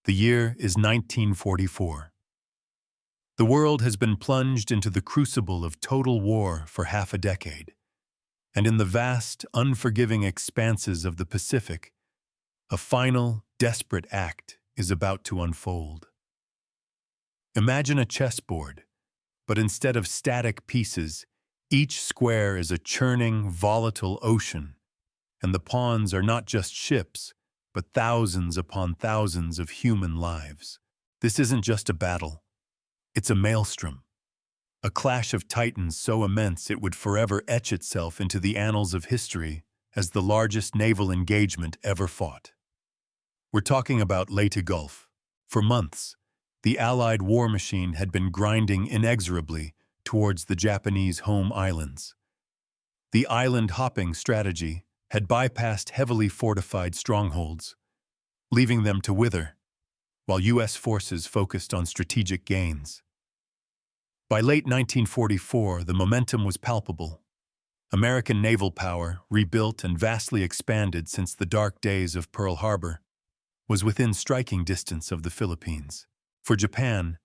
The year is 1944. The world has been plunged into the crucible of total war for half a decade, and in the vast, unforgiving expanses of the Pacific, a final, desperate act is about to unfold. Imagine a chessboard, but instead of static pieces, each square is a churning, volatile ocean, and the pawns are not just ships, but thousands upon thousands of human lives. This isn't just a battle. It's a maelstrom, a clash of titans so immense it would forever etch itself into the annals of history as the largest naval engagement ever fought. We're talking about Leyte Gulf. For months, the Allied war machine had been grinding inexorably towards the Japanese home islands. The island-hopping strategy had bypassed heavily fortified strongholds, leaving them to wither, while U.S. forces focused on strategic gains. By late 1944, the momentum was palpable. American naval power, rebuilt and vastly expanded since the dark days of Pearl Harbor, was within striking distance of the Philippines. For Japan,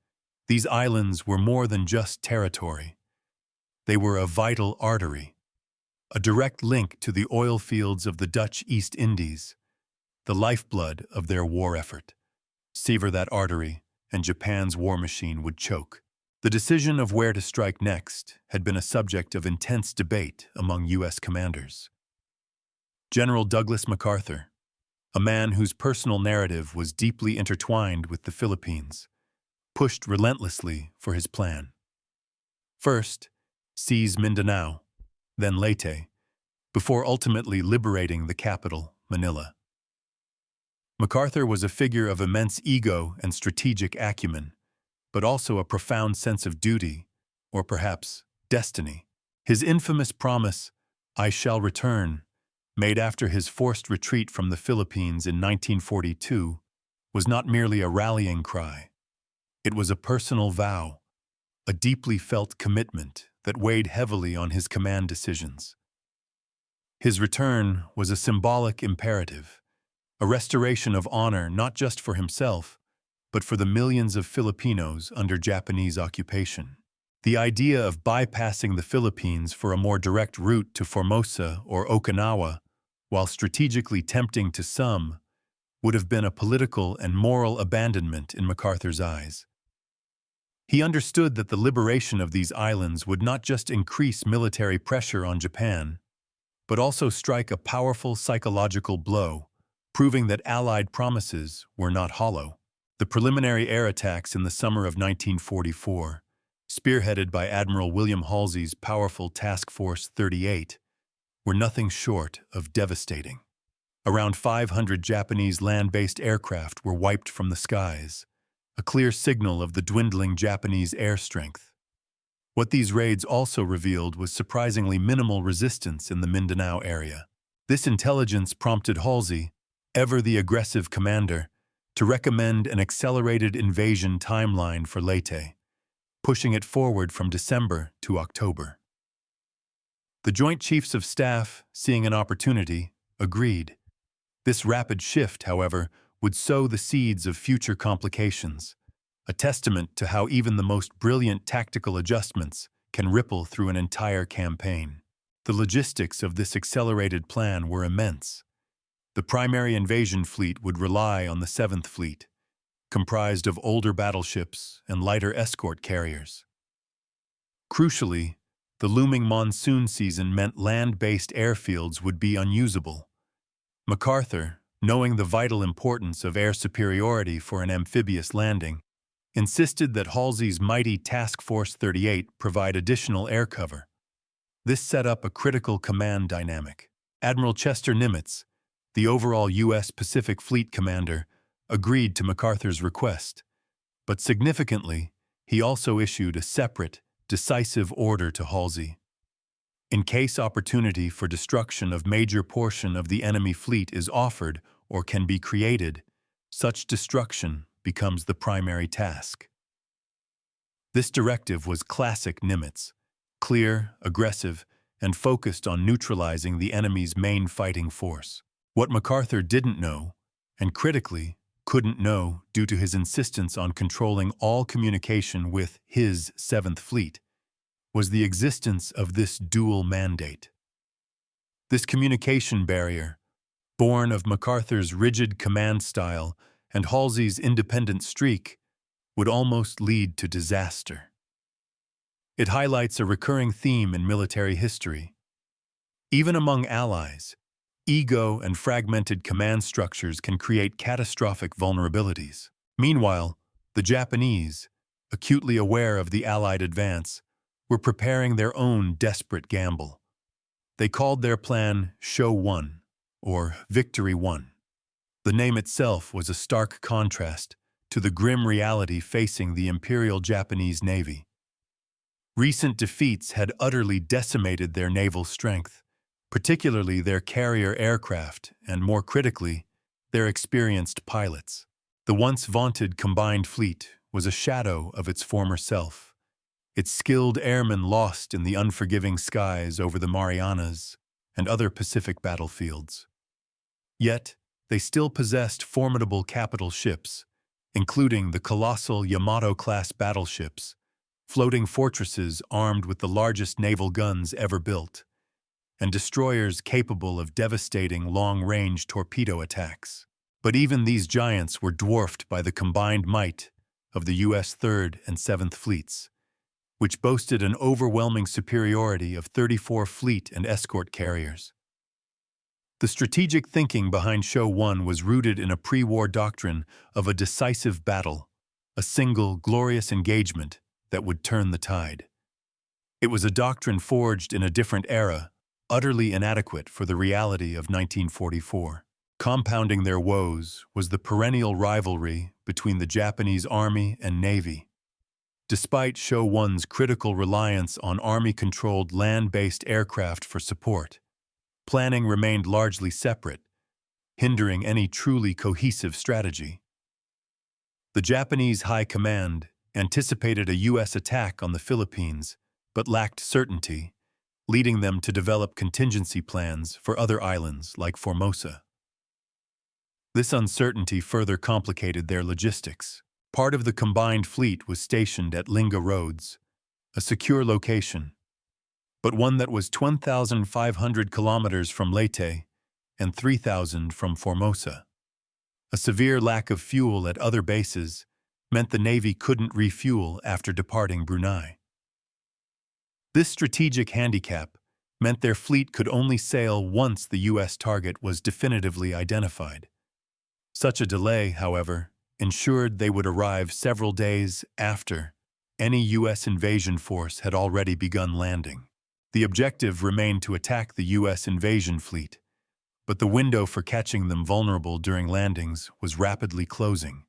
these islands were more than just territory. They were a vital artery, a direct link to the oil fields of the Dutch East Indies, the lifeblood of their war effort. Sever that artery, and Japan's war machine would choke. The decision of where to strike next had been a subject of intense debate among U.S. commanders. General Douglas MacArthur, a man whose personal narrative was deeply intertwined with the Philippines, pushed relentlessly for his plan. First, seize Mindanao, then Leyte, before ultimately liberating the capital, Manila. MacArthur was a figure of immense ego and strategic acumen, but also a profound sense of duty, or perhaps destiny. His infamous promise, "I shall return," made after his forced retreat from the Philippines in 1942, was not merely a rallying cry. It was a personal vow, a deeply felt commitment that weighed heavily on his command decisions. His return was a symbolic imperative, a restoration of honor not just for himself, but for the millions of Filipinos under Japanese occupation. The idea of bypassing the Philippines for a more direct route to Formosa or Okinawa, while strategically tempting to some, would have been a political and moral abandonment in MacArthur's eyes. He understood that the liberation of these islands would not just increase military pressure on Japan, but also strike a powerful psychological blow, proving that Allied promises were not hollow. The preliminary air attacks in the summer of 1944, spearheaded by Admiral William Halsey's powerful Task Force 38, were nothing short of devastating. Around 500 Japanese land-based aircraft were wiped from the skies, a clear signal of the dwindling Japanese air strength. What these raids also revealed was surprisingly minimal resistance in the Mindanao area. This intelligence prompted Halsey, ever the aggressive commander, to recommend an accelerated invasion timeline for Leyte, pushing it forward from December to October. The Joint Chiefs of Staff, seeing an opportunity, agreed. This rapid shift, however, would sow the seeds of future complications, a testament to how even the most brilliant tactical adjustments can ripple through an entire campaign. The logistics of this accelerated plan were immense. The primary invasion fleet would rely on the 7th Fleet, comprised of older battleships and lighter escort carriers. Crucially, the looming monsoon season meant land-based airfields would be unusable. MacArthur, knowing the vital importance of air superiority for an amphibious landing, insisted that Halsey's mighty Task Force 38 provide additional air cover. This set up a critical command dynamic. Admiral Chester Nimitz, the overall U.S. Pacific Fleet commander, agreed to MacArthur's request, but significantly, he also issued a separate, decisive order to Halsey. In case opportunity for destruction of major portion of the enemy fleet is offered or can be created, such destruction becomes the primary task. This directive was classic Nimitz, clear, aggressive, and focused on neutralizing the enemy's main fighting force. What MacArthur didn't know, and critically, couldn't know due to his insistence on controlling all communication with his Seventh Fleet was the existence of this dual mandate. This communication barrier, born of MacArthur's rigid command style and Halsey's independent streak, would almost lead to disaster. It highlights a recurring theme in military history. Even among allies, ego and fragmented command structures can create catastrophic vulnerabilities. Meanwhile, the Japanese, acutely aware of the Allied advance, were preparing their own desperate gamble. They called their plan Show 1, or Victory 1. The name itself was a stark contrast to the grim reality facing the Imperial Japanese Navy. Recent defeats had utterly decimated their naval strength, particularly their carrier aircraft and, more critically, their experienced pilots. The once vaunted combined fleet was a shadow of its former self, its skilled airmen lost in the unforgiving skies over the Marianas and other Pacific battlefields. Yet, they still possessed formidable capital ships, including the colossal Yamato-class battleships, floating fortresses armed with the largest naval guns ever built, and destroyers capable of devastating long-range torpedo attacks. But even these giants were dwarfed by the combined might of the U.S. 3rd and 7th Fleets, which boasted an overwhelming superiority of 34 fleet and escort carriers. The strategic thinking behind Show 1 was rooted in a pre-war doctrine of a decisive battle, a single, glorious engagement that would turn the tide. It was a doctrine forged in a different era, utterly inadequate for the reality of 1944. Compounding their woes was the perennial rivalry between the Japanese Army and Navy. Despite Show 1's critical reliance on Army-controlled land-based aircraft for support, planning remained largely separate, hindering any truly cohesive strategy. The Japanese High Command anticipated a U.S. attack on the Philippines, but lacked certainty, leading them to develop contingency plans for other islands like Formosa. This uncertainty further complicated their logistics. Part of the combined fleet was stationed at Linga Roads, a secure location, but one that was 1,500 kilometers from Leyte and 3,000 from Formosa. A severe lack of fuel at other bases meant the Navy couldn't refuel after departing Brunei. This strategic handicap meant their fleet could only sail once the U.S. target was definitively identified. Such a delay, however, ensured they would arrive several days after any U.S. invasion force had already begun landing. The objective remained to attack the U.S. invasion fleet, but the window for catching them vulnerable during landings was rapidly closing,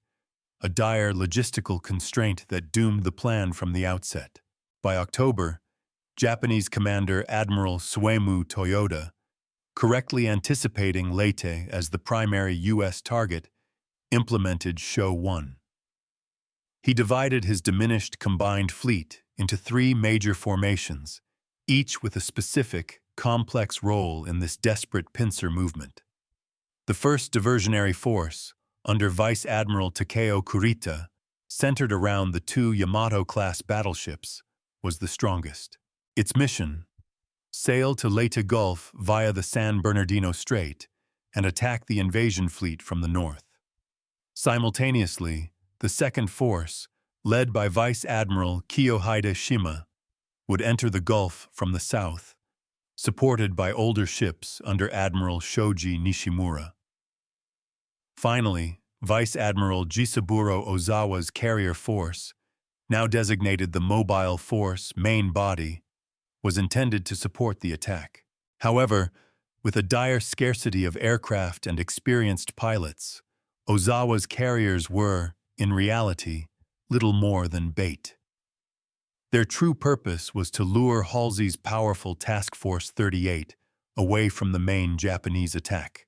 a dire logistical constraint that doomed the plan from the outset. By October, Japanese Commander Admiral Suemu Toyoda, correctly anticipating Leyte as the primary U.S. target, implemented Show 1. He divided his diminished combined fleet into 3 major formations, each with a specific, complex role in this desperate pincer movement. The first diversionary force, under Vice Admiral Takeo Kurita, centered around the 2 Yamato-class battleships, was the strongest. Its mission: sail to Leyte Gulf via the San Bernardino Strait and attack the invasion fleet from the north. Simultaneously, the second force, led by Vice Admiral Kiyohide Shima, would enter the Gulf from the south, supported by older ships under Admiral Shoji Nishimura. Finally, Vice Admiral Jisaburo Ozawa's carrier force, now designated the Mobile Force Main Body, was intended to support the attack. However, with a dire scarcity of aircraft and experienced pilots, Ozawa's carriers were, in reality, little more than bait. Their true purpose was to lure Halsey's powerful Task Force 38 away from the main Japanese attack.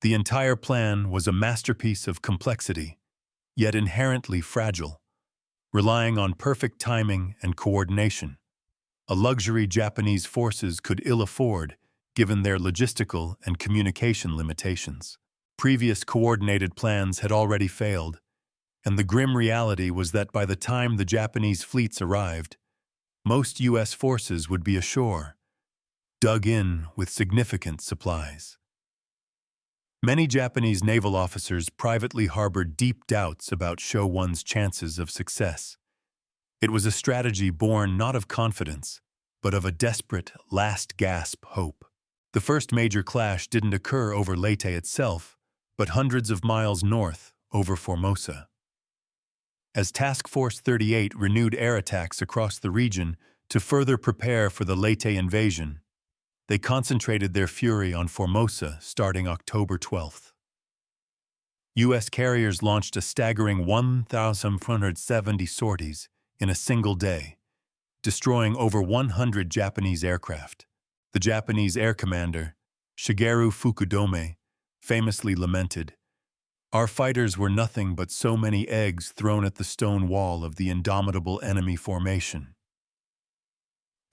The entire plan was a masterpiece of complexity, yet inherently fragile, relying on perfect timing and coordination, a luxury Japanese forces could ill afford given their logistical and communication limitations. Previous coordinated plans had already failed, and the grim reality was that by the time the Japanese fleets arrived, most U.S. forces would be ashore, dug in with significant supplies. Many Japanese naval officers privately harbored deep doubts about Show One's chances of success. It was a strategy born not of confidence, but of a desperate, last-gasp hope. The first major clash didn't occur over Leyte itself, but hundreds of miles north, over Formosa. As Task Force 38 renewed air attacks across the region to further prepare for the Leyte invasion, they concentrated their fury on Formosa starting October 12th. U.S. carriers launched a staggering 1,470 sorties in a single day, destroying over 100 Japanese aircraft. The Japanese air commander, Shigeru Fukudome, famously lamented, "Our fighters were nothing but so many eggs thrown at the stone wall of the indomitable enemy formation."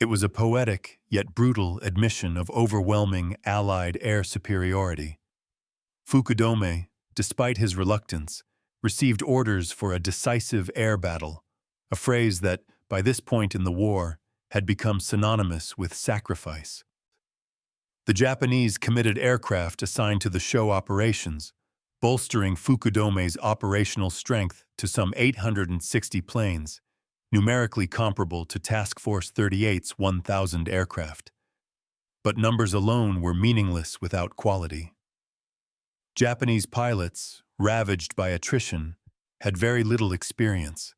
It was a poetic, yet brutal, admission of overwhelming Allied air superiority. Fukudome, despite his reluctance, received orders for a decisive air battle, a phrase that, by this point in the war, had become synonymous with sacrifice. The Japanese committed aircraft assigned to the show operations, bolstering Fukudome's operational strength to some 860 planes, numerically comparable to Task Force 38's 1,000 aircraft. But numbers alone were meaningless without quality. Japanese pilots, ravaged by attrition, had very little experience.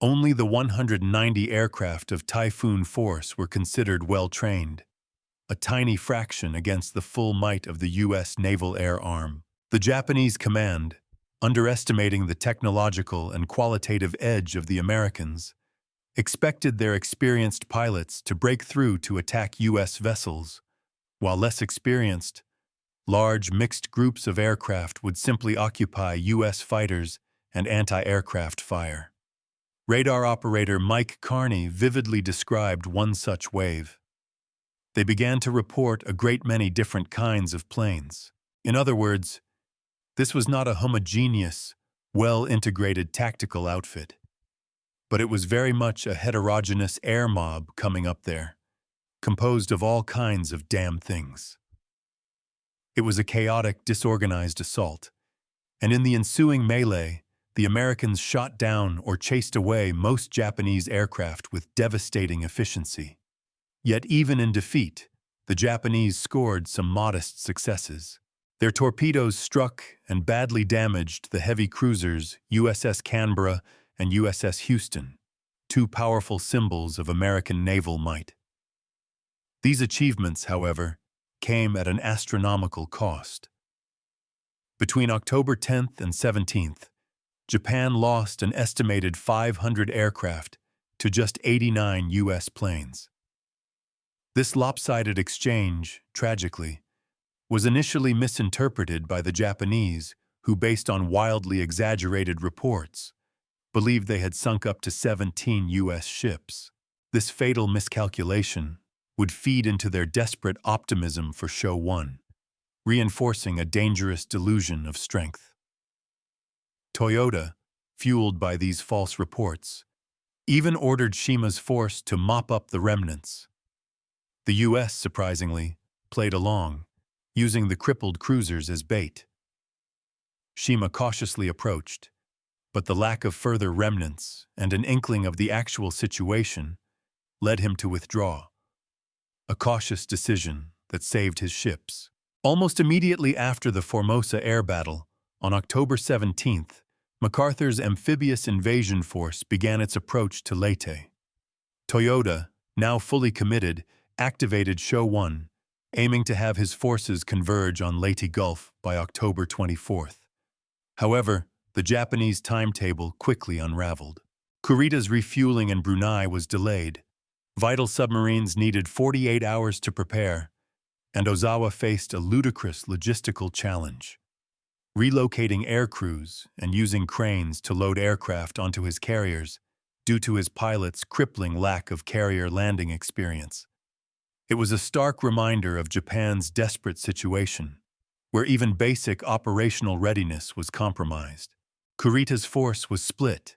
Only the 190 aircraft of Typhoon Force were considered well-trained, a tiny fraction against the full might of the U.S. Naval Air Arm. The Japanese command, underestimating the technological and qualitative edge of the Americans, expected their experienced pilots to break through to attack U.S. vessels, while less experienced, large mixed groups of aircraft would simply occupy U.S. fighters and anti-aircraft fire. Radar operator Mike Carney vividly described one such wave. They began to report a great many different kinds of planes. In other words, this was not a homogeneous, well-integrated tactical outfit, but it was very much a heterogeneous air mob coming up there, composed of all kinds of damn things. It was a chaotic, disorganized assault, and in the ensuing melee, the Americans shot down or chased away most Japanese aircraft with devastating efficiency. Yet even in defeat, the Japanese scored some modest successes. Their torpedoes struck and badly damaged the heavy cruisers USS Canberra and USS Houston, two powerful symbols of American naval might. These achievements, however, came at an astronomical cost. Between October 10th and 17th, Japan lost an estimated 500 aircraft to just 89 U.S. planes. This lopsided exchange, tragically, was initially misinterpreted by the Japanese, who, based on wildly exaggerated reports, believed they had sunk up to 17 U.S. ships. This fatal miscalculation would feed into their desperate optimism for Show One, reinforcing a dangerous delusion of strength. Toyota, fueled by these false reports, even ordered Shima's force to mop up the remnants. The U.S., surprisingly, played along, using the crippled cruisers as bait. Shima cautiously approached, but the lack of further remnants and an inkling of the actual situation led him to withdraw, a cautious decision that saved his ships. Almost immediately after the Formosa air battle, on October 17th, MacArthur's amphibious invasion force began its approach to Leyte. Toyota, now fully committed, activated Show One, aiming to have his forces converge on Leyte Gulf by October 24th. However, the Japanese timetable quickly unraveled. Kurita's refueling in Brunei was delayed. Vital submarines needed 48 hours to prepare, and Ozawa faced a ludicrous logistical challenge. Relocating air crews and using cranes to load aircraft onto his carriers due to his pilot's crippling lack of carrier landing experience. It was a stark reminder of Japan's desperate situation, where even basic operational readiness was compromised. Kurita's force was split,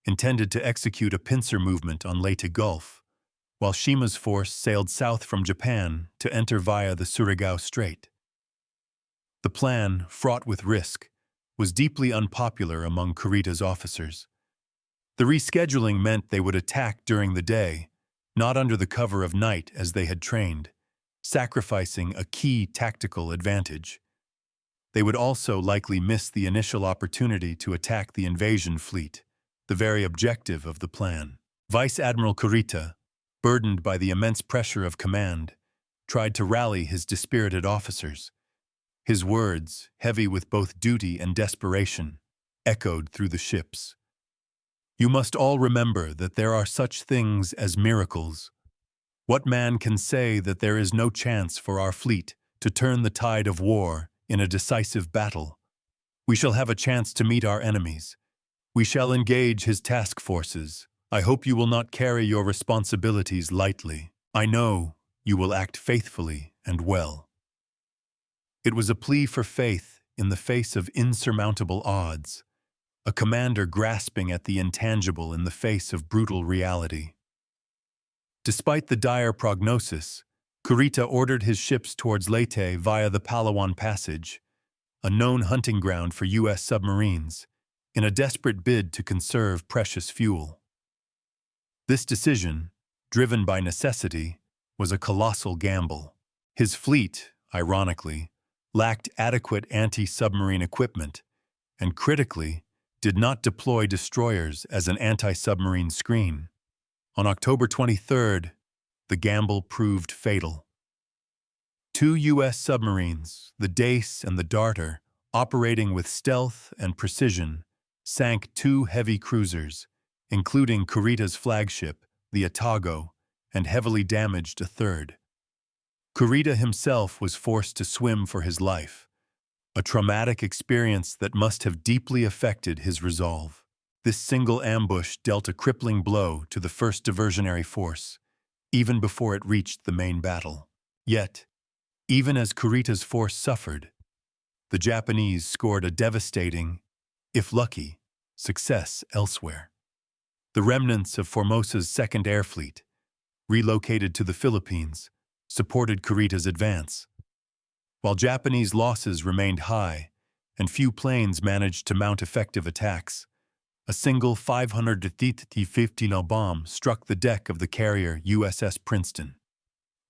intended to execute a pincer movement on Leyte Gulf, while Shima's force sailed south from Japan to enter via the Surigao Strait. The plan, fraught with risk, was deeply unpopular among Kurita's officers. The rescheduling meant they would attack during the day, not under the cover of night as they had trained, sacrificing a key tactical advantage. They would also likely miss the initial opportunity to attack the invasion fleet, the very objective of the plan. Vice Admiral Kurita, burdened by the immense pressure of command, tried to rally his dispirited officers. His words, heavy with both duty and desperation, echoed through the ships. "You must all remember that there are such things as miracles. What man can say that there is no chance for our fleet to turn the tide of war in a decisive battle? We shall have a chance to meet our enemies. We shall engage his task forces. I hope you will not carry your responsibilities lightly. I know you will act faithfully and well." It was a plea for faith in the face of insurmountable odds, a commander grasping at the intangible in the face of brutal reality. Despite the dire prognosis, Kurita ordered his ships towards Leyte via the Palawan Passage, a known hunting ground for U.S. submarines, in a desperate bid to conserve precious fuel. This decision, driven by necessity, was a colossal gamble. His fleet, ironically, lacked adequate anti-submarine equipment, and critically, did not deploy destroyers as an anti-submarine screen. On October 23rd, the gamble proved fatal. Two U.S. submarines, the Dace and the Darter, operating with stealth and precision, sank two heavy cruisers, including Kurita's flagship, the Otago, and heavily damaged a third. Kurita himself was forced to swim for his life, a traumatic experience that must have deeply affected his resolve. This single ambush dealt a crippling blow to the first diversionary force, even before it reached the main battle. Yet, even as Kurita's force suffered, the Japanese scored a devastating, if lucky, success elsewhere. The remnants of Formosa's Second Air Fleet, relocated to the Philippines, supported Kurita's advance. While Japanese losses remained high and few planes managed to mount effective attacks, a single 550 bomb struck the deck of the carrier USS Princeton.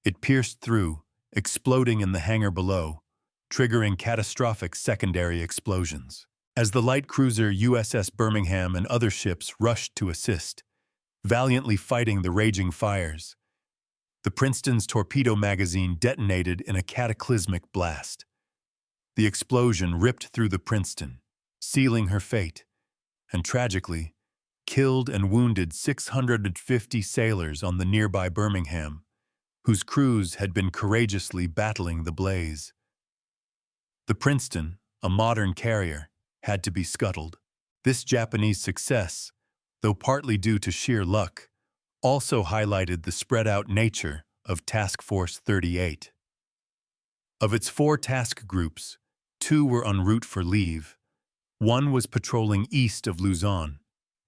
It pierced through, exploding in the hangar below, triggering catastrophic secondary explosions. As the light cruiser USS Birmingham and other ships rushed to assist, valiantly fighting the raging fires, the Princeton's torpedo magazine detonated in a cataclysmic blast. The explosion ripped through the Princeton, sealing her fate, and tragically, killed and wounded 650 sailors on the nearby Birmingham, whose crews had been courageously battling the blaze. The Princeton, a modern carrier, had to be scuttled. This Japanese success, though partly due to sheer luck, also highlighted the spread-out nature of Task Force 38. Of its 4 task groups, 2 were en route for leave, 1 was patrolling east of Luzon,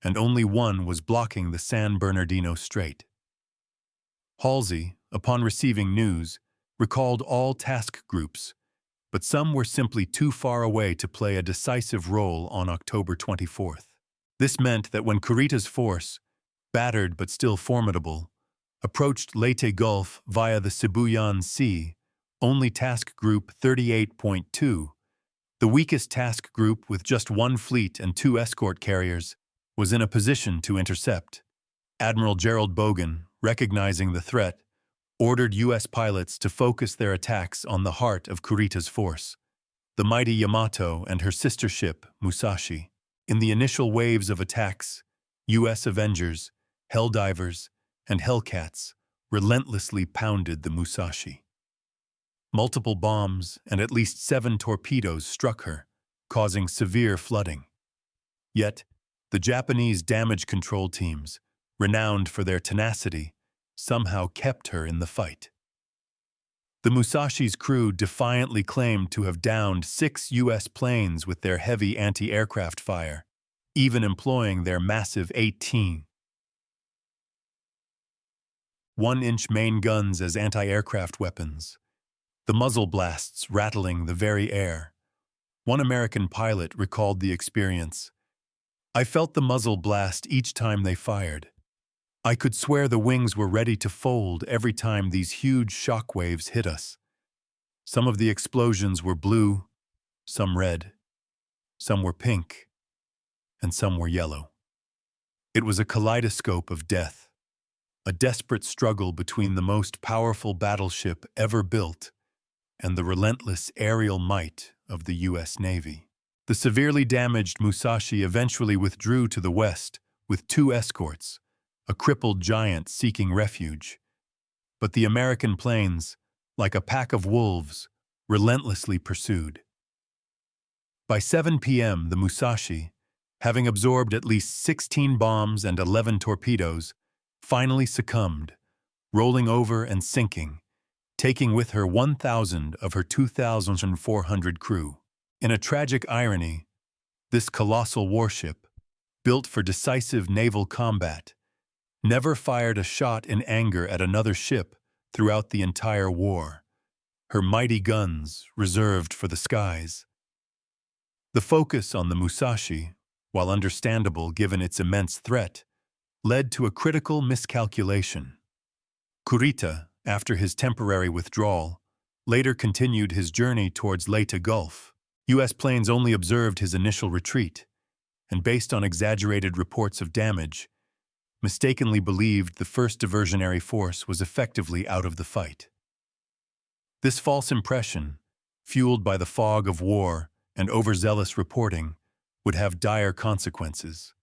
and only 1 was blocking the San Bernardino Strait. Halsey, upon receiving news, recalled all task groups, but some were simply too far away to play a decisive role on October 24th. This meant that when Kurita's force, battered but still formidable, approached Leyte Gulf via the Sibuyan Sea, only Task Group 38.2, the weakest task group with just 1 fleet and 2 escort carriers, was in a position to intercept. Admiral Gerald Bogan, recognizing the threat, ordered U.S. pilots to focus their attacks on the heart of Kurita's force, the mighty Yamato and her sister ship, Musashi. In the initial waves of attacks, U.S. Avengers, Helldivers, and Hellcats relentlessly pounded the Musashi. Multiple bombs and at least 7 torpedoes struck her, causing severe flooding. Yet, the Japanese damage control teams, renowned for their tenacity, somehow kept her in the fight. The Musashi's crew defiantly claimed to have downed 6 U.S. planes with their heavy anti-aircraft fire, even employing their massive 18 1-inch main guns as anti-aircraft weapons, the muzzle blasts rattling the very air. One American pilot recalled the experience. "I felt the muzzle blast each time they fired. I could swear the wings were ready to fold every time these huge shock waves hit us. Some of the explosions were blue, some red, some were pink, and some were yellow. It was a kaleidoscope of death, a desperate struggle between the most powerful battleship ever built and the relentless aerial might of the U.S. Navy." The severely damaged Musashi eventually withdrew to the west with 2 escorts, a crippled giant seeking refuge. But the American planes, like a pack of wolves, relentlessly pursued. By 7 p.m., the Musashi, having absorbed at least 16 bombs and 11 torpedoes, finally succumbed, rolling over and sinking, taking with her 1,000 of her 2,400 crew. In a tragic irony, this colossal warship, built for decisive naval combat, never fired a shot in anger at another ship throughout the entire war, her mighty guns reserved for the skies. The focus on the Musashi, while understandable given its immense threat, led to a critical miscalculation. Kurita, after his temporary withdrawal, later continued his journey towards Leyte Gulf. U.S. planes only observed his initial retreat, and based on exaggerated reports of damage, mistakenly believed the first diversionary force was effectively out of the fight. This false impression, fueled by the fog of war and overzealous reporting, would have dire consequences.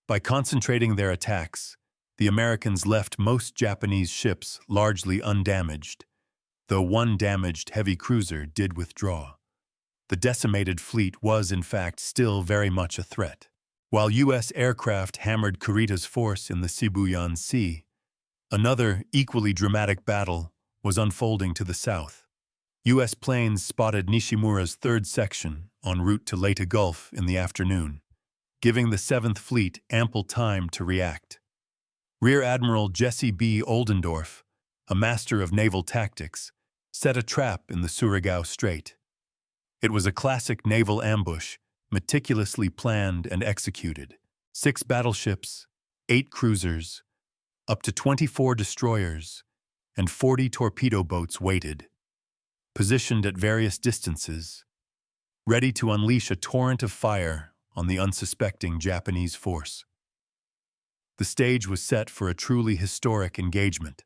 By concentrating their attacks, the Americans left most Japanese ships largely undamaged, though one damaged heavy cruiser did withdraw. The decimated fleet was, in fact, still very much a threat. While U.S. aircraft hammered Kurita's force in the Sibuyan Sea, another, equally dramatic battle was unfolding to the south. U.S. planes spotted Nishimura's 3rd Section en route to Leyte Gulf in the afternoon, giving the 7th Fleet ample time to react. Rear Admiral Jesse B. Oldendorf, a master of naval tactics, set a trap in the Surigao Strait. It was a classic naval ambush, meticulously planned and executed. 6 battleships, 8 cruisers, up to 24 destroyers, and 40 torpedo boats waited, positioned at various distances, ready to unleash a torrent of fire on the unsuspecting Japanese force. The stage was set for a truly historic engagement.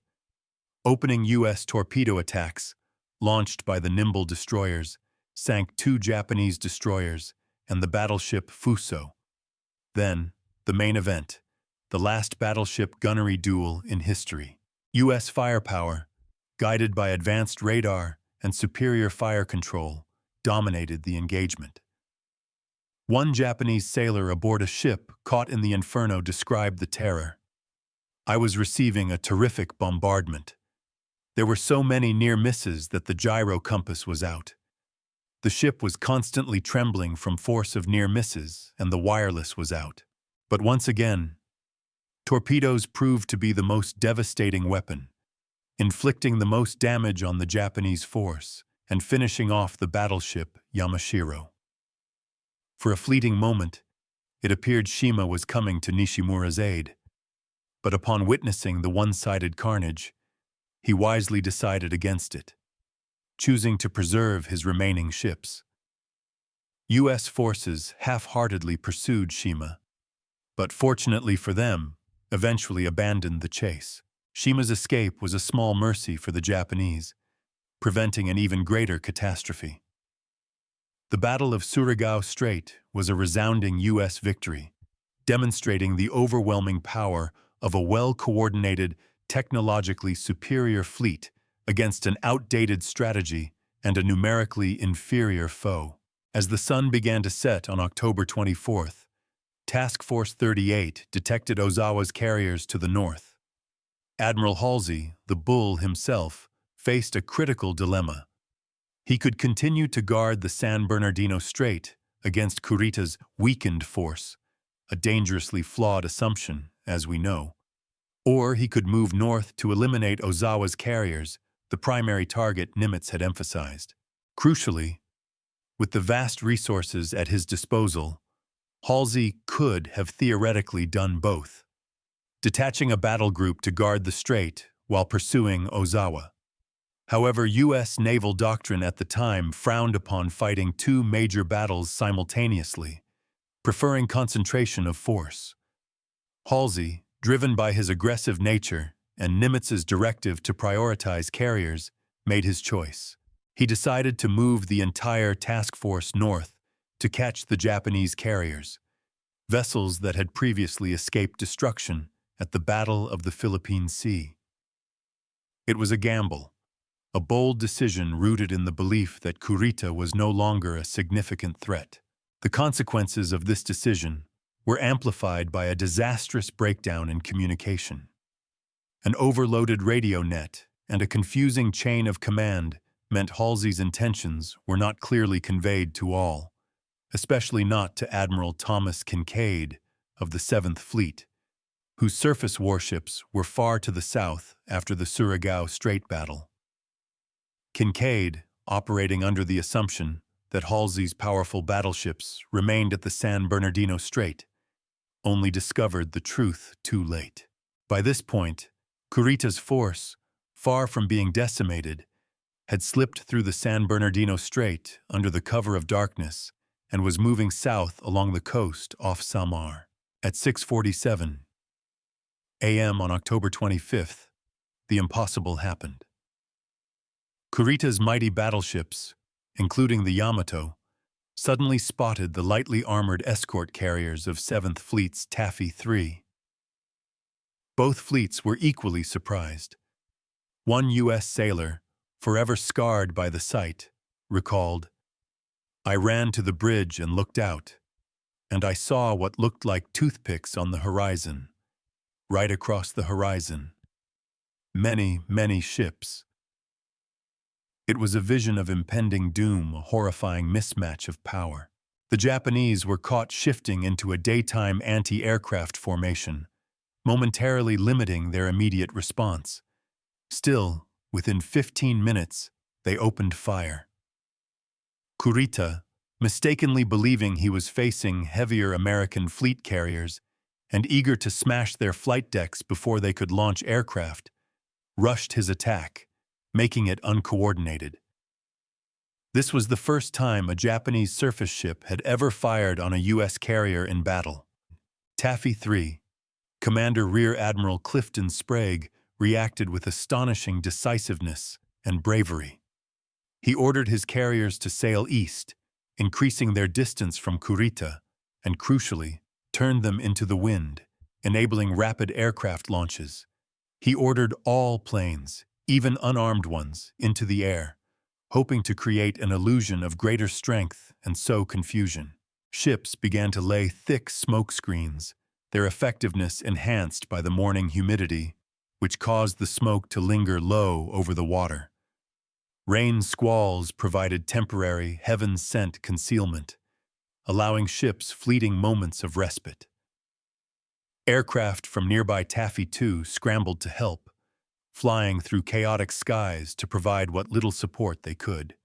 Opening U.S. torpedo attacks, launched by the nimble destroyers, sank 2 Japanese destroyers and the battleship Fuso. Then, the main event, the last battleship gunnery duel in history. U.S. firepower, guided by advanced radar and superior fire control, dominated the engagement. One Japanese sailor aboard a ship caught in the inferno described the terror. "I was receiving a terrific bombardment. There were so many near misses that the gyro compass was out. The ship was constantly trembling from force of near misses, and the wireless was out. But once again, torpedoes proved to be the most devastating weapon, inflicting the most damage on the Japanese force and finishing off the battleship Yamashiro. For a fleeting moment, it appeared Shima was coming to Nishimura's aid. But upon witnessing the one-sided carnage, he wisely decided against it, choosing to preserve his remaining ships. U.S. forces half-heartedly pursued Shima, but fortunately for them, eventually abandoned the chase. Shima's escape was a small mercy for the Japanese, preventing an even greater catastrophe. The Battle of Surigao Strait was a resounding U.S. victory, demonstrating the overwhelming power of a well-coordinated, technologically superior fleet against an outdated strategy and a numerically inferior foe. As the sun began to set on October 24th, Task Force 38 detected Ozawa's carriers to the north. Admiral Halsey, the Bull himself, faced a critical dilemma. He could continue to guard the San Bernardino Strait against Kurita's weakened force, a dangerously flawed assumption, as we know. Or he could move north to eliminate Ozawa's carriers, the primary target Nimitz had emphasized. Crucially, with the vast resources at his disposal, Halsey could have theoretically done both, detaching a battle group to guard the strait while pursuing Ozawa. However, U.S. naval doctrine at the time frowned upon fighting two major battles simultaneously, preferring concentration of force. Halsey, driven by his aggressive nature and Nimitz's directive to prioritize carriers, made his choice. He decided to move the entire task force north to catch the Japanese carriers, vessels that had previously escaped destruction at the Battle of the Philippine Sea. It was a gamble, a bold decision rooted in the belief that Kurita was no longer a significant threat. The consequences of this decision were amplified by a disastrous breakdown in communication. An overloaded radio net and a confusing chain of command meant Halsey's intentions were not clearly conveyed to all, especially not to Admiral Thomas Kinkaid of the 7th Fleet, whose surface warships were far to the south after the Surigao Strait battle. Kinkaid, operating under the assumption that Halsey's powerful battleships remained at the San Bernardino Strait, only discovered the truth too late. By this point, Kurita's force, far from being decimated, had slipped through the San Bernardino Strait under the cover of darkness and was moving south along the coast off Samar. At 6:47 a.m. on October 25th, the impossible happened. Kurita's mighty battleships, including the Yamato, suddenly spotted the lightly armored escort carriers of 7th Fleet's Taffy 3. Both fleets were equally surprised. One U.S. sailor, forever scarred by the sight, recalled, "I ran to the bridge and looked out, and I saw what looked like toothpicks on the horizon. Right across the horizon. Many, many ships." It was a vision of impending doom, a horrifying mismatch of power. The Japanese were caught shifting into a daytime anti-aircraft formation, momentarily limiting their immediate response. Still, within 15 minutes, they opened fire. Kurita, mistakenly believing he was facing heavier American fleet carriers and eager to smash their flight decks before they could launch aircraft, rushed his attack, making it uncoordinated. This was the first time a Japanese surface ship had ever fired on a U.S. carrier in battle. Taffy 3, Commander Rear Admiral Clifton Sprague, reacted with astonishing decisiveness and bravery. He ordered his carriers to sail east, increasing their distance from Kurita, and crucially, turned them into the wind, enabling rapid aircraft launches. He ordered all planes, even unarmed ones, into the air, hoping to create an illusion of greater strength and sow confusion. Ships began to lay thick smoke screens, their effectiveness enhanced by the morning humidity, which caused the smoke to linger low over the water. Rain squalls provided temporary, heaven-sent concealment, allowing ships fleeting moments of respite. Aircraft from nearby Taffy 2 scrambled to help, flying through chaotic skies to provide what little support they could.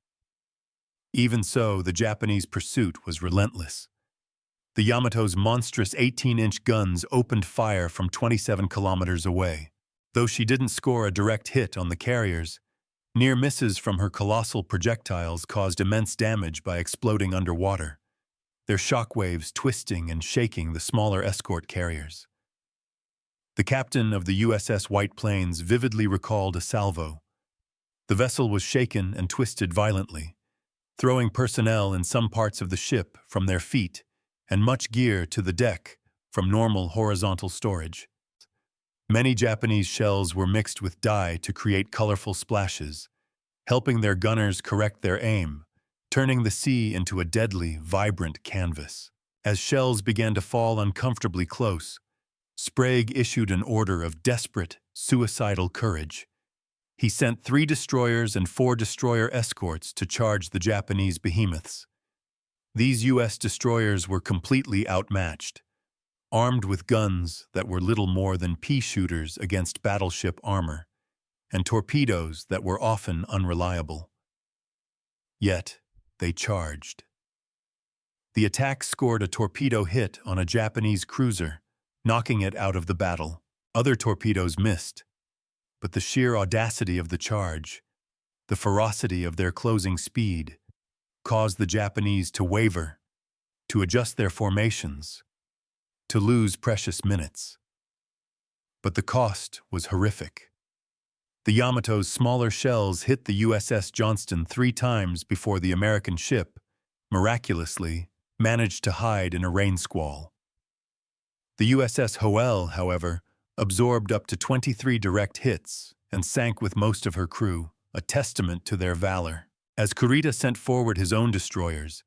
Even so, the Japanese pursuit was relentless. The Yamato's monstrous 18-inch guns opened fire from 27 kilometers away. Though she didn't score a direct hit on the carriers, near misses from her colossal projectiles caused immense damage by exploding underwater, their shockwaves twisting and shaking the smaller escort carriers. The captain of the USS White Plains vividly recalled a salvo. The vessel was shaken and twisted violently, throwing personnel in some parts of the ship from their feet and much gear to the deck from normal horizontal storage. Many Japanese shells were mixed with dye to create colorful splashes, helping their gunners correct their aim, turning the sea into a deadly, vibrant canvas. As shells began to fall uncomfortably close, Sprague issued an order of desperate, suicidal courage. He sent 3 destroyers and 4 destroyer escorts to charge the Japanese behemoths. These U.S. destroyers were completely outmatched, armed with guns that were little more than pea shooters against battleship armor, and torpedoes that were often unreliable. Yet, they charged. The attack scored a torpedo hit on a Japanese cruiser, knocking it out of the battle. Other torpedoes missed, but the sheer audacity of the charge, the ferocity of their closing speed, caused the Japanese to waver, to adjust their formations, to lose precious minutes. But the cost was horrific. The Yamato's smaller shells hit the USSJohnston 3 times before the American ship, miraculously, managed to hide in a rain squall. The USS Hoel, however, absorbed up to 23 direct hits and sank with most of her crew, a testament to their valor. As Kurita sent forward his own destroyers,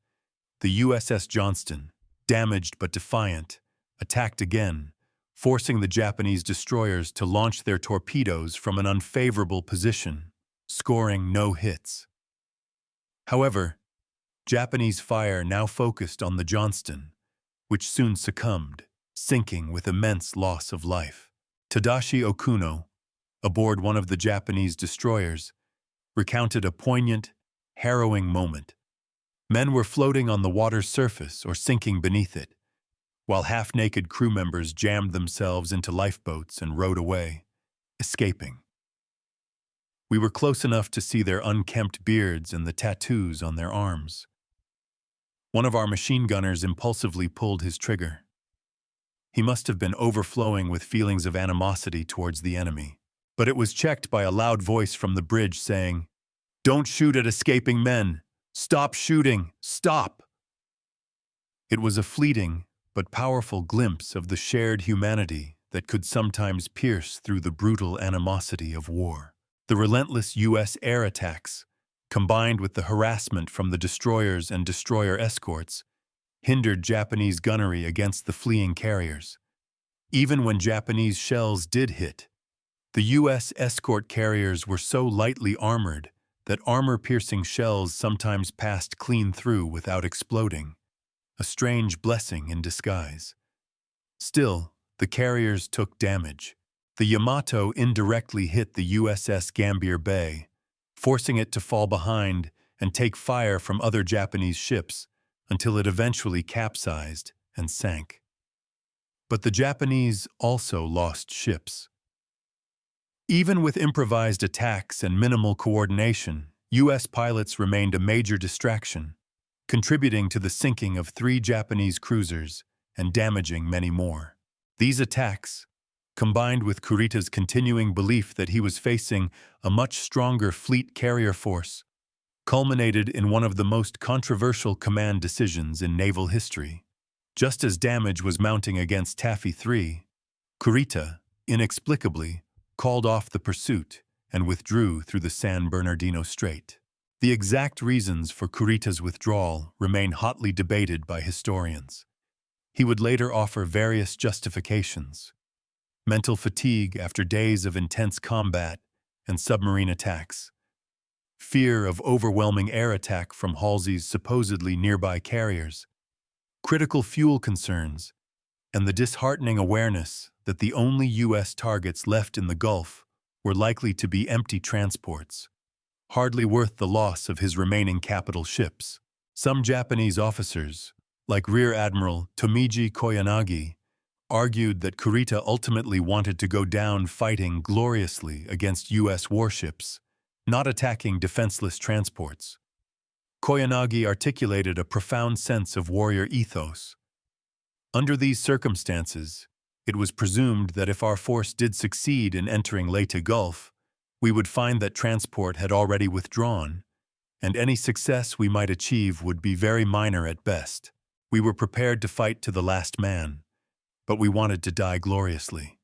the USSJohnston, damaged but defiant, attacked again, forcing the Japanese destroyers to launch their torpedoes from an unfavorable position, scoring no hits. However, Japanese fire now focused on the Johnston, which soon succumbed, sinking with immense loss of life. Tadashi Okuno, aboard one of the Japanese destroyers, recounted a poignant, harrowing moment. Men were floating on the water's surface or sinking beneath it, while half-naked crew members jammed themselves into lifeboats and rowed away, escaping. We were close enough to see their unkempt beards and the tattoos on their arms. One of our machine gunners impulsively pulled his trigger. He must have been overflowing with feelings of animosity towards the enemy, but it was checked by a loud voice from the bridge saying, "Don't shoot at escaping men! Stop shooting! Stop!" It was a fleeting but powerful glimpse of the shared humanity that could sometimes pierce through the brutal animosity of war. The relentless U.S. air attacks, combined with the harassment from the destroyers and destroyer escorts, hindered Japanese gunnery against the fleeing carriers. Even when Japanese shells did hit, the U.S. escort carriers were so lightly armored that armor-piercing shells sometimes passed clean through without exploding, a strange blessing in disguise. Still, the carriers took damage. The Yamato indirectly hit the USS Gambier Bay, forcing it to fall behind and take fire from other Japanese ships until it eventually capsized and sank. But the Japanese also lost ships. Even with improvised attacks and minimal coordination, U.S. pilots remained a major distraction, contributing to the sinking of 3 Japanese cruisers and damaging many more. These attacks, combined with Kurita's continuing belief that he was facing a much stronger fleet carrier force, culminated in one of the most controversial command decisions in naval history. Just as damage was mounting against Taffy 3, Kurita, inexplicably, called off the pursuit and withdrew through the San Bernardino Strait. The exact reasons for Kurita's withdrawal remain hotly debated by historians. He would later offer various justifications: mental fatigue after days of intense combat and submarine attacks, fear of overwhelming air attack from Halsey's supposedly nearby carriers, critical fuel concerns, and the disheartening awareness that the only U.S. targets left in the Gulf were likely to be empty transports, hardly worth the loss of his remaining capital ships. Some Japanese officers, like Rear Admiral Tomiji Koyanagi, argued that Kurita ultimately wanted to go down fighting gloriously against U.S. warships, not attacking defenseless transports. Koyanagi articulated a profound sense of warrior ethos. Under these circumstances, it was presumed that if our force did succeed in entering Leyte Gulf, we would find that transport had already withdrawn, and any success we might achieve would be very minor at best. We were prepared to fight to the last man, but we wanted to die gloriously.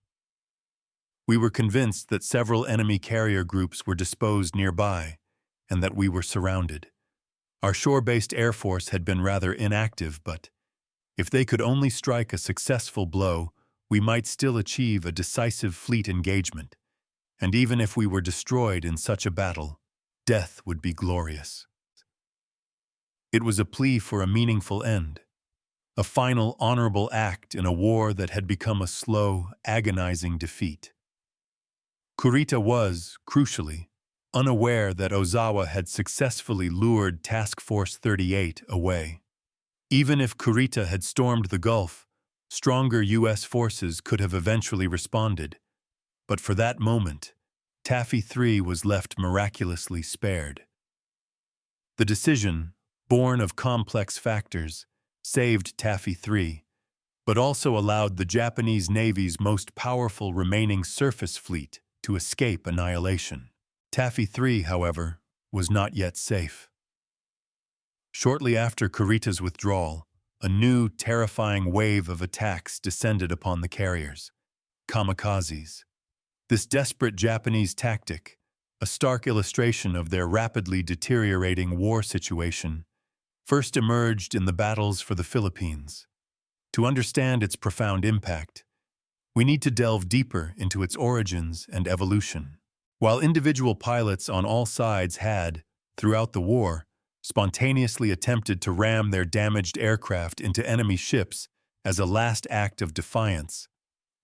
We were convinced that several enemy carrier groups were disposed nearby, and that we were surrounded. Our shore-based air force had been rather inactive, but if they could only strike a successful blow, we might still achieve a decisive fleet engagement, and even if we were destroyed in such a battle, death would be glorious. It was a plea for a meaningful end, a final honorable act in a war that had become a slow, agonizing defeat. Kurita was, crucially, unaware that Ozawa had successfully lured Task Force 38 away. Even if Kurita had stormed the Gulf, stronger U.S. forces could have eventually responded. But for that moment, Taffy 3 was left miraculously spared. The decision, born of complex factors, saved Taffy 3, but also allowed the Japanese Navy's most powerful remaining surface fleet to escape annihilation. Taffy 3, however, was not yet safe. Shortly after Kurita's withdrawal, a new, terrifying wave of attacks descended upon the carriers, Kamikazes. This desperate Japanese tactic, a stark illustration of their rapidly deteriorating war situation, first emerged in the battles for the Philippines. To understand its profound impact, we need to delve deeper into its origins and evolution. While individual pilots on all sides had, throughout the war, spontaneously attempted to ram their damaged aircraft into enemy ships as a last act of defiance,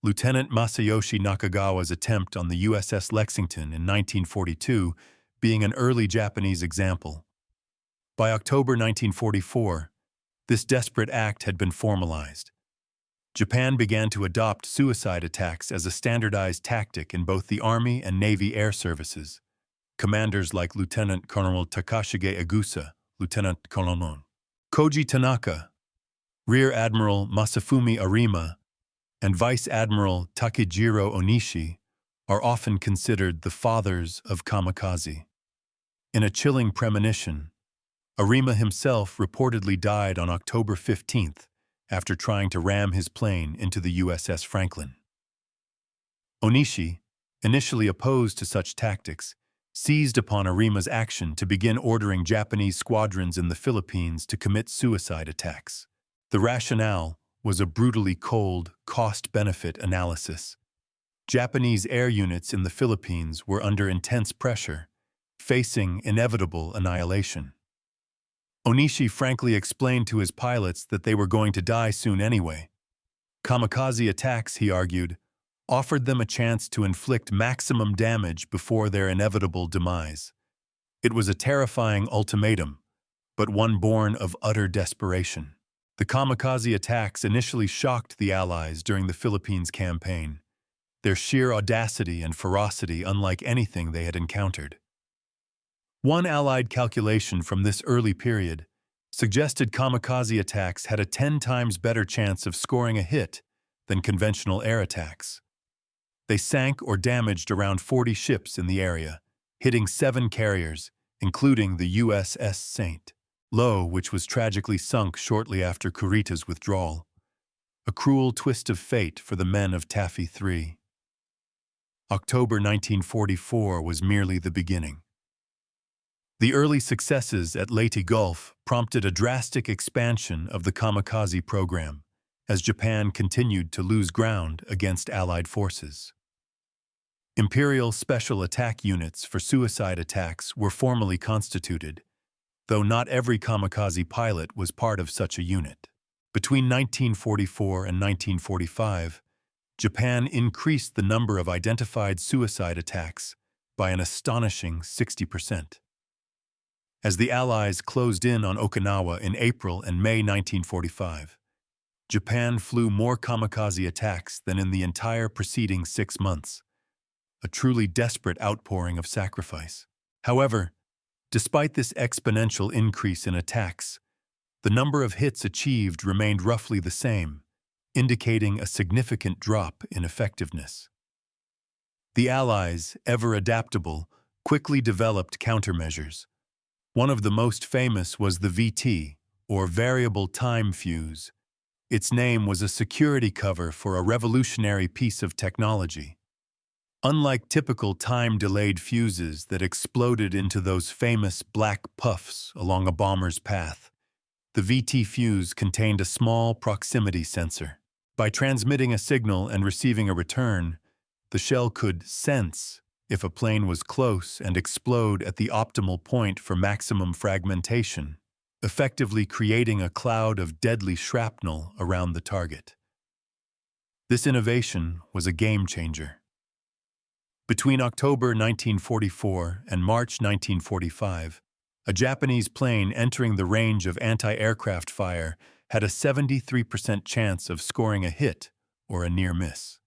Lieutenant Masayoshi Nakagawa's attempt on the USS Lexington in 1942 being an early Japanese example. By October 1944, this desperate act had been formalized. Japan began to adopt suicide attacks as a standardized tactic in both the Army and Navy air services. Commanders like Lieutenant Colonel Takashige Egusa, Lieutenant Colonel Koji Tanaka, Rear Admiral Masafumi Arima, and Vice Admiral Takejiro Onishi are often considered the fathers of kamikaze. In a chilling premonition, Arima himself reportedly died on October 15th after trying to ram his plane into the USS Franklin. Onishi, initially opposed to such tactics, seized upon Arima's action to begin ordering Japanese squadrons in the Philippines to commit suicide attacks. The rationale was a brutally cold, cost-benefit analysis. Japanese air units in the Philippines were under intense pressure, facing inevitable annihilation. Onishi frankly explained to his pilots that they were going to die soon anyway. Kamikaze attacks, he argued, offered them a chance to inflict maximum damage before their inevitable demise. It was a terrifying ultimatum, but one born of utter desperation. The kamikaze attacks initially shocked the Allies during the Philippines campaign, their sheer audacity and ferocity unlike anything they had encountered. One Allied calculation from this early period suggested kamikaze attacks had a 10 times better chance of scoring a hit than conventional air attacks. They sank or damaged around 40 ships in the area, hitting 7 carriers, including the USS St. Lo, which was tragically sunk shortly after Kurita's withdrawal. A cruel twist of fate for the men of Taffy 3. October 1944 was merely the beginning. The early successes at Leyte Gulf prompted a drastic expansion of the kamikaze program as Japan continued to lose ground against Allied forces. Imperial Special Attack Units for suicide attacks were formally constituted, though not every kamikaze pilot was part of such a unit. Between 1944 and 1945, Japan increased the number of identified suicide attacks by an astonishing 60%. As the Allies closed in on Okinawa in April and May 1945, Japan flew more kamikaze attacks than in the entire preceding 6 months, a truly desperate outpouring of sacrifice. However, despite this exponential increase in attacks, the number of hits achieved remained roughly the same, indicating a significant drop in effectiveness. The Allies, ever adaptable, quickly developed countermeasures. One of the most famous was the VT, or Variable Time Fuse. Its name was a security cover for a revolutionary piece of technology. Unlike typical time-delayed fuses that exploded into those famous black puffs along a bomber's path, the VT fuse contained a small proximity sensor. By transmitting a signal and receiving a return, the shell could sense if a plane was close and explode at the optimal point for maximum fragmentation, effectively creating a cloud of deadly shrapnel around the target. This innovation was a game-changer. Between October 1944 and March 1945, a Japanese plane entering the range of anti-aircraft fire had a 73% chance of scoring a hit or a near miss.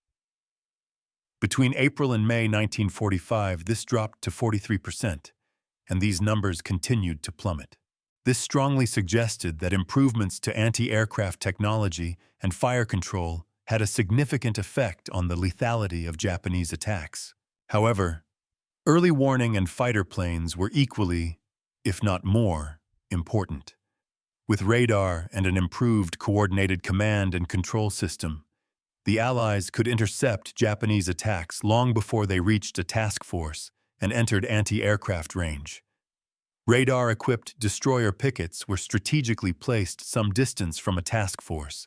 Between April and May 1945, this dropped to 43%, and these numbers continued to plummet. This strongly suggested that improvements to anti-aircraft technology and fire control had a significant effect on the lethality of Japanese attacks. However, early warning and fighter planes were equally, if not more, important. With radar and an improved coordinated command and control system, the Allies could intercept Japanese attacks long before they reached a task force and entered anti-aircraft range. Radar-equipped destroyer pickets were strategically placed some distance from a task force,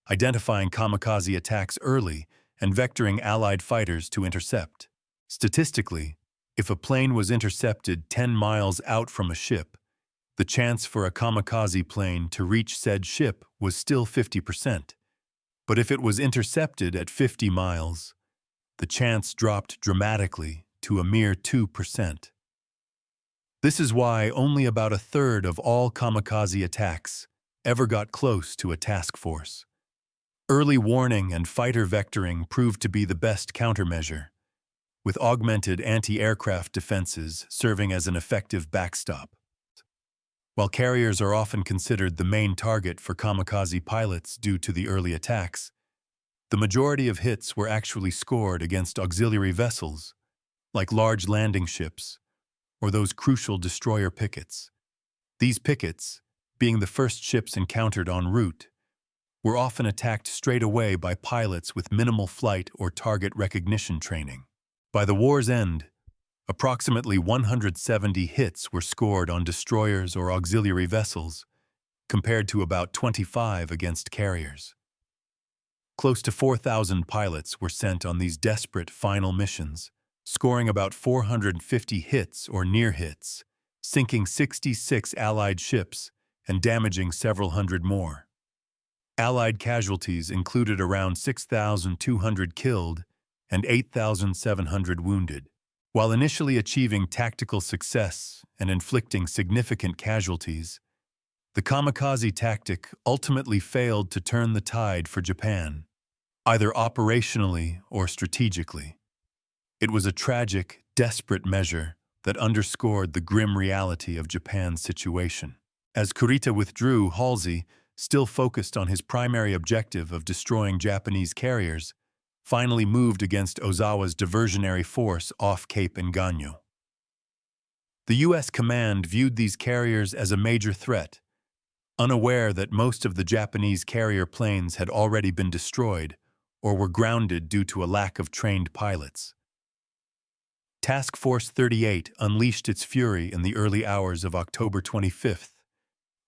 identifying kamikaze attacks early and vectoring Allied fighters to intercept. Statistically, if a plane was intercepted 10 miles out from a ship, the chance for a kamikaze plane to reach said ship was still 50%. But if it was intercepted at 50 miles, the chance dropped dramatically to a mere 2%. This is why only about a third of all kamikaze attacks ever got close to a task force. Early warning and fighter vectoring proved to be the best countermeasure, with augmented anti-aircraft defenses serving as an effective backstop. While carriers are often considered the main target for kamikaze pilots due to the early attacks, the majority of hits were actually scored against auxiliary vessels, like large landing ships, or those crucial destroyer pickets. These pickets, being the first ships encountered en route, were often attacked straight away by pilots with minimal flight or target recognition training. By the war's end, approximately 170 hits were scored on destroyers or auxiliary vessels, compared to about 25 against carriers. Close to 4,000 pilots were sent on these desperate final missions, scoring about 450 hits or near hits, sinking 66 Allied ships and damaging several hundred more. Allied casualties included around 6,200 killed and 8,700 wounded. While initially achieving tactical success and inflicting significant casualties, the kamikaze tactic ultimately failed to turn the tide for Japan, either operationally or strategically. It was a tragic, desperate measure that underscored the grim reality of Japan's situation. As Kurita withdrew, Halsey, still focused on his primary objective of destroying Japanese carriers, finally moved against Ozawa's diversionary force off Cape Engano. The U.S. command viewed these carriers as a major threat, unaware that most of the Japanese carrier planes had already been destroyed or were grounded due to a lack of trained pilots. Task Force 38 unleashed its fury in the early hours of October 25th,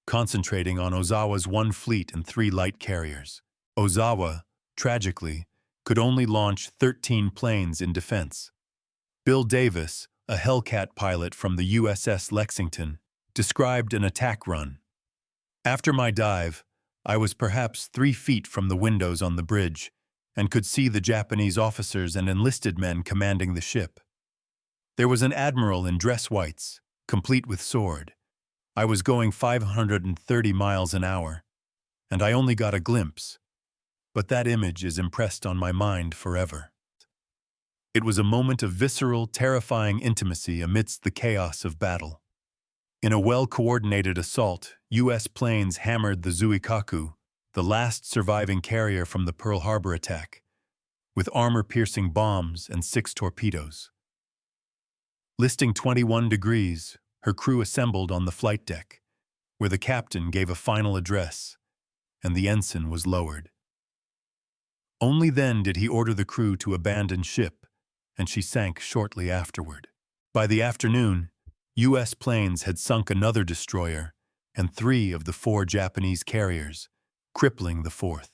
concentrating on Ozawa's one fleet and 3 light carriers. Ozawa, tragically, could only launch 13 planes in defense. Bill Davis, a Hellcat pilot from the USS Lexington, described an attack run. After my dive, I was perhaps 3 feet from the windows on the bridge and could see the Japanese officers and enlisted men commanding the ship. There was an admiral in dress whites, complete with sword. I was going 530 miles an hour, and I only got a glimpse, but that image is impressed on my mind forever. It was a moment of visceral, terrifying intimacy amidst the chaos of battle. In a well-coordinated assault, U.S. planes hammered the Zuikaku, the last surviving carrier from the Pearl Harbor attack, with armor-piercing bombs and 6 torpedoes. Listing 21 degrees, her crew assembled on the flight deck, where the captain gave a final address, and the ensign was lowered. Only then did he order the crew to abandon ship, and she sank shortly afterward. By the afternoon, U.S. planes had sunk another destroyer and 3 of the 4 Japanese carriers, crippling the 4th.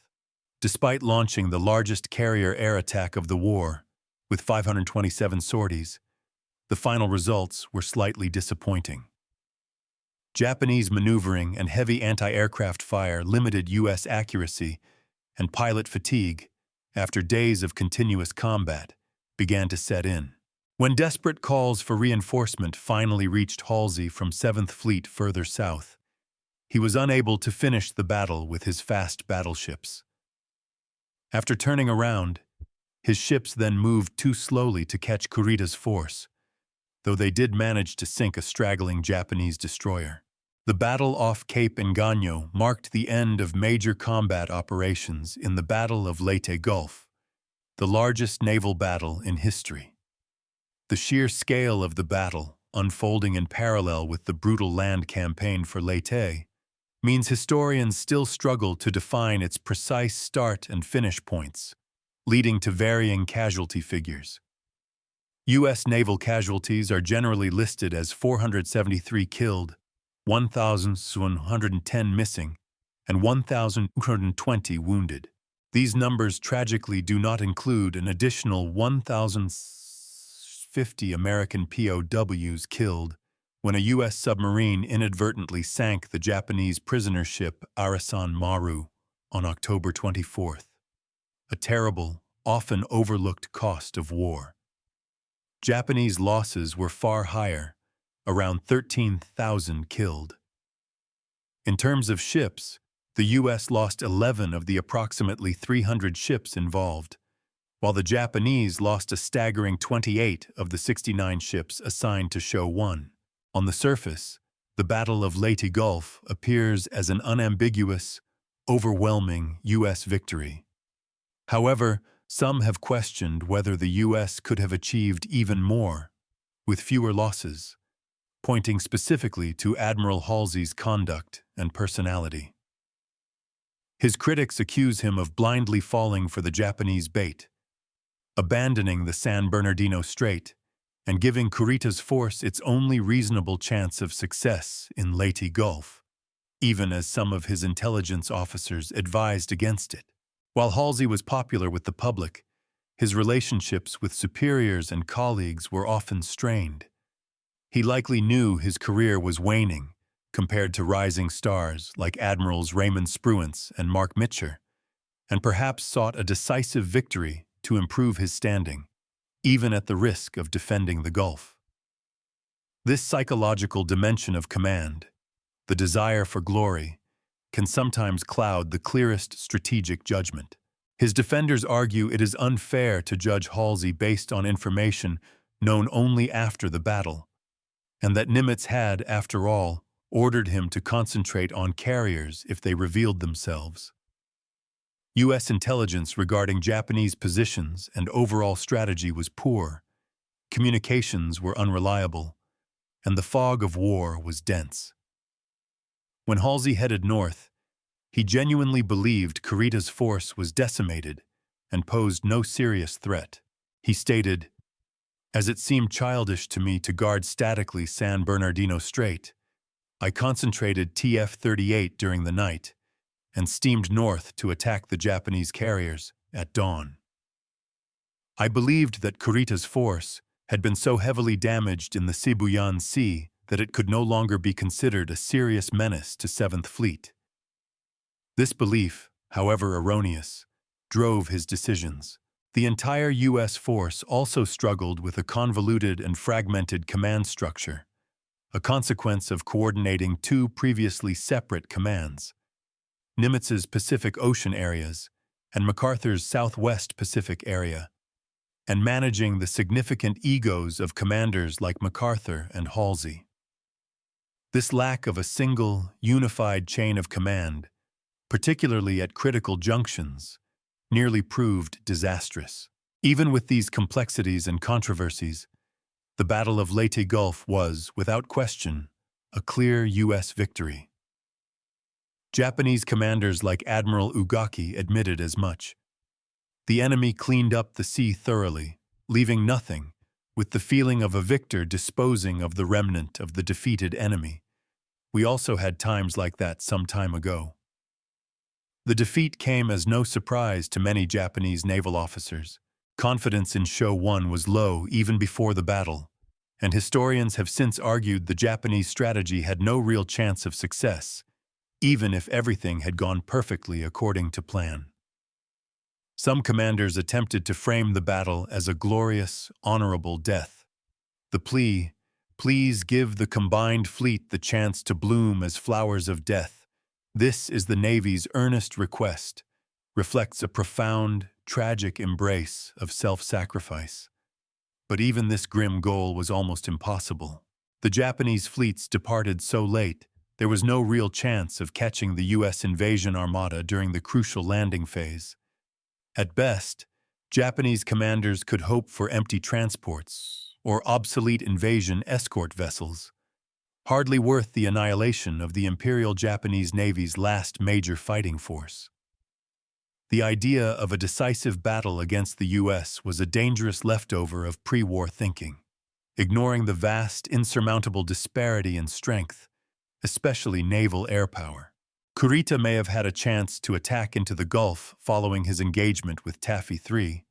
Despite launching the largest carrier air attack of the war, with 527 sorties, the final results were slightly disappointing. Japanese maneuvering and heavy anti-aircraft fire limited U.S. accuracy, and pilot fatigue, after days of continuous combat, began to set in. When desperate calls for reinforcement finally reached Halsey from 7th Fleet further south, he was unable to finish the battle with his fast battleships. After turning around, his ships then moved too slowly to catch Kurita's force, though they did manage to sink a straggling Japanese destroyer. The battle off Cape Engano marked the end of major combat operations in the Battle of Leyte Gulf, the largest naval battle in history. The sheer scale of the battle, unfolding in parallel with the brutal land campaign for Leyte, means historians still struggle to define its precise start and finish points, leading to varying casualty figures. U.S. naval casualties are generally listed as 473 killed, 1,110 missing, and 1,220 wounded. These numbers tragically do not include an additional 1,050 American POWs killed when a U.S. submarine inadvertently sank the Japanese prisoner ship Arasan Maru on October 24th. A terrible, often overlooked cost of war. Japanese losses were far higher, around 13,000 killed. In terms of ships, the U.S. lost 11 of the approximately 300 ships involved, while the Japanese lost a staggering 28 of the 69 ships assigned to Show 1. On the surface, the Battle of Leyte Gulf appears as an unambiguous, overwhelming U.S. victory. However, some have questioned whether the U.S. could have achieved even more, with fewer losses, pointing specifically to Admiral Halsey's conduct and personality. His critics accuse him of blindly falling for the Japanese bait, abandoning the San Bernardino Strait, and giving Kurita's force its only reasonable chance of success in Leyte Gulf, even as some of his intelligence officers advised against it. While Halsey was popular with the public, his relationships with superiors and colleagues were often strained. He likely knew his career was waning compared to rising stars like Admirals Raymond Spruance and Mark Mitcher, and perhaps sought a decisive victory to improve his standing, even at the risk of defending the Gulf. This psychological dimension of command, the desire for glory, can sometimes cloud the clearest strategic judgment. His defenders argue it is unfair to judge Halsey based on information known only after the battle, and that Nimitz had, after all, ordered him to concentrate on carriers if they revealed themselves. U.S. intelligence regarding Japanese positions and overall strategy was poor, communications were unreliable, and the fog of war was dense. When Halsey headed north, he genuinely believed Kurita's force was decimated and posed no serious threat. He stated, "As it seemed childish to me to guard statically San Bernardino Strait, I concentrated TF-38 during the night and steamed north to attack the Japanese carriers at dawn. I believed that Kurita's force had been so heavily damaged in the Sibuyan Sea that it could no longer be considered a serious menace to 7th Fleet. This belief, however erroneous, drove his decisions. The entire U.S. force also struggled with a convoluted and fragmented command structure, a consequence of coordinating two previously separate commands, Nimitz's Pacific Ocean areas and MacArthur's Southwest Pacific area, and managing the significant egos of commanders like MacArthur and Halsey. This lack of a single, unified chain of command, particularly at critical junctions, nearly proved disastrous. Even with these complexities and controversies, the Battle of Leyte Gulf was, without question, a clear U.S. victory. Japanese commanders like Admiral Ugaki admitted as much. The enemy cleaned up the sea thoroughly, leaving nothing, with the feeling of a victor disposing of the remnant of the defeated enemy. We also had times like that some time ago. The defeat came as no surprise to many Japanese naval officers. Confidence in Show 1 was low even before the battle, and historians have since argued the Japanese strategy had no real chance of success, even if everything had gone perfectly according to plan. Some commanders attempted to frame the battle as a glorious, honorable death. The plea, "Please give the combined fleet the chance to bloom as flowers of death. This is the Navy's earnest request," reflects a profound, tragic embrace of self-sacrifice. But even this grim goal was almost impossible. The Japanese fleets departed so late, there was no real chance of catching the U.S. invasion armada during the crucial landing phase. At best, Japanese commanders could hope for empty transports or obsolete invasion escort vessels, hardly worth the annihilation of the Imperial Japanese Navy's last major fighting force. The idea of a decisive battle against the U.S. was a dangerous leftover of pre-war thinking, ignoring the vast, insurmountable disparity in strength, especially naval air power. Kurita may have had a chance to attack into the Gulf following his engagement with Taffy III,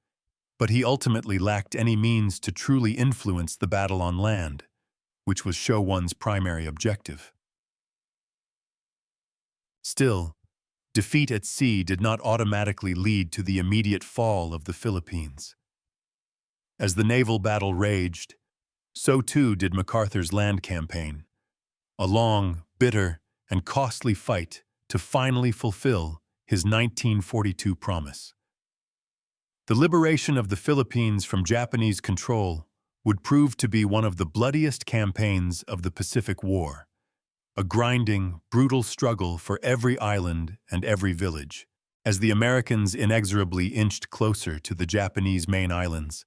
but he ultimately lacked any means to truly influence the battle on land, which was Show One's primary objective. Still, defeat at sea did not automatically lead to the immediate fall of the Philippines. As the naval battle raged, so too did MacArthur's land campaign, a long, bitter, and costly fight to finally fulfill his 1942 promise. The liberation of the Philippines from Japanese control would prove to be one of the bloodiest campaigns of the Pacific War, a grinding, brutal struggle for every island and every village. As the Americans inexorably inched closer to the Japanese main islands,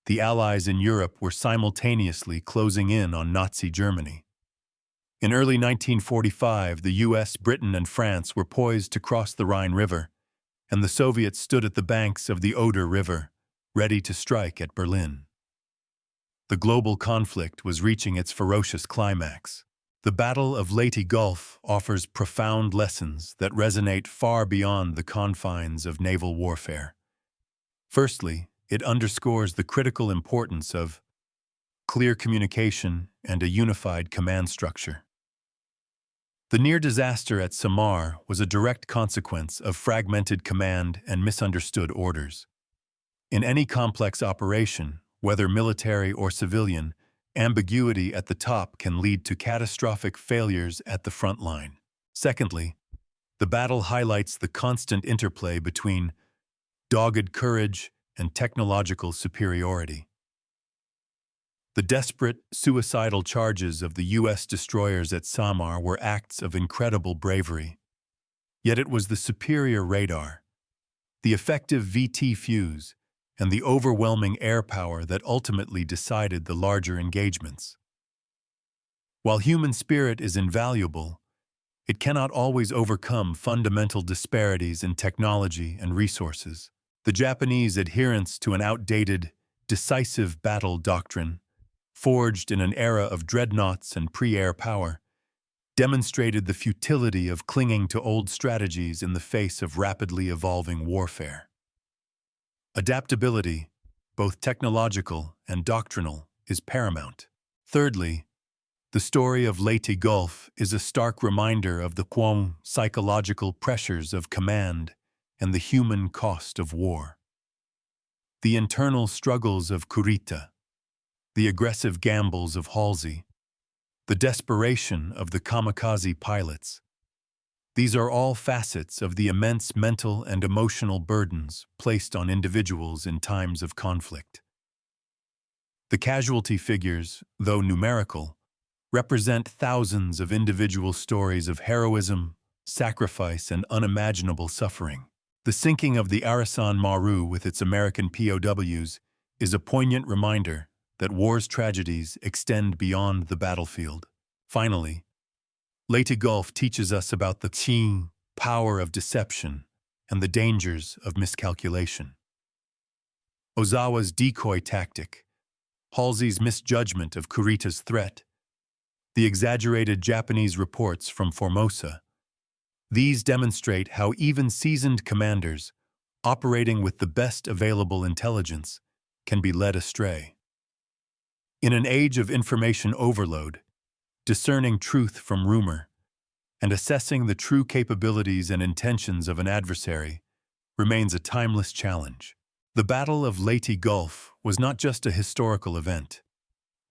the Allies in Europe were simultaneously closing in on Nazi Germany. In early 1945, the US, Britain, and France were poised to cross the Rhine River, and the Soviets stood at the banks of the Oder River, ready to strike at Berlin. The global conflict was reaching its ferocious climax. The Battle of Leyte Gulf offers profound lessons that resonate far beyond the confines of naval warfare. Firstly, it underscores the critical importance of clear communication and a unified command structure. The near disaster at Samar was a direct consequence of fragmented command and misunderstood orders. In any complex operation, whether military or civilian, ambiguity at the top can lead to catastrophic failures at the front line. Secondly, the battle highlights the constant interplay between dogged courage and technological superiority. The desperate, suicidal charges of the U.S. destroyers at Samar were acts of incredible bravery. Yet it was the superior radar, the effective VT fuse, and the overwhelming air power that ultimately decided the larger engagements. While human spirit is invaluable, it cannot always overcome fundamental disparities in technology and resources. The Japanese adherence to an outdated, decisive battle doctrine, forged in an era of dreadnoughts and pre-air power, demonstrated the futility of clinging to old strategies in the face of rapidly evolving warfare. Adaptability, both technological and doctrinal, is paramount. Thirdly, the story of Leyte Gulf is a stark reminder of the psychological pressures of command and the human cost of war. The internal struggles of Kurita, the aggressive gambles of Halsey, the desperation of the Kamikaze pilots. These are all facets of the immense mental and emotional burdens placed on individuals in times of conflict. The casualty figures, though numerical, represent thousands of individual stories of heroism, sacrifice, and unimaginable suffering. The sinking of the Arasan Maru with its American POWs is a poignant reminder that war's tragedies extend beyond the battlefield. Finally, Leyte Gulf teaches us about the power of deception and the dangers of miscalculation. Ozawa's decoy tactic, Halsey's misjudgment of Kurita's threat, the exaggerated Japanese reports from Formosa. These demonstrate how even seasoned commanders, operating with the best available intelligence, can be led astray. In an age of information overload, discerning truth from rumor and assessing the true capabilities and intentions of an adversary remains a timeless challenge. The Battle of Leyte Gulf was not just a historical event.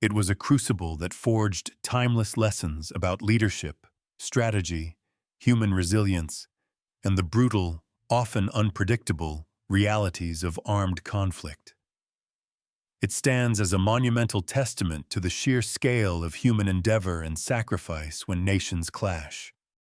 It was a crucible that forged timeless lessons about leadership, strategy, human resilience, and the brutal, often unpredictable, realities of armed conflict. It stands as a monumental testament to the sheer scale of human endeavor and sacrifice when nations clash.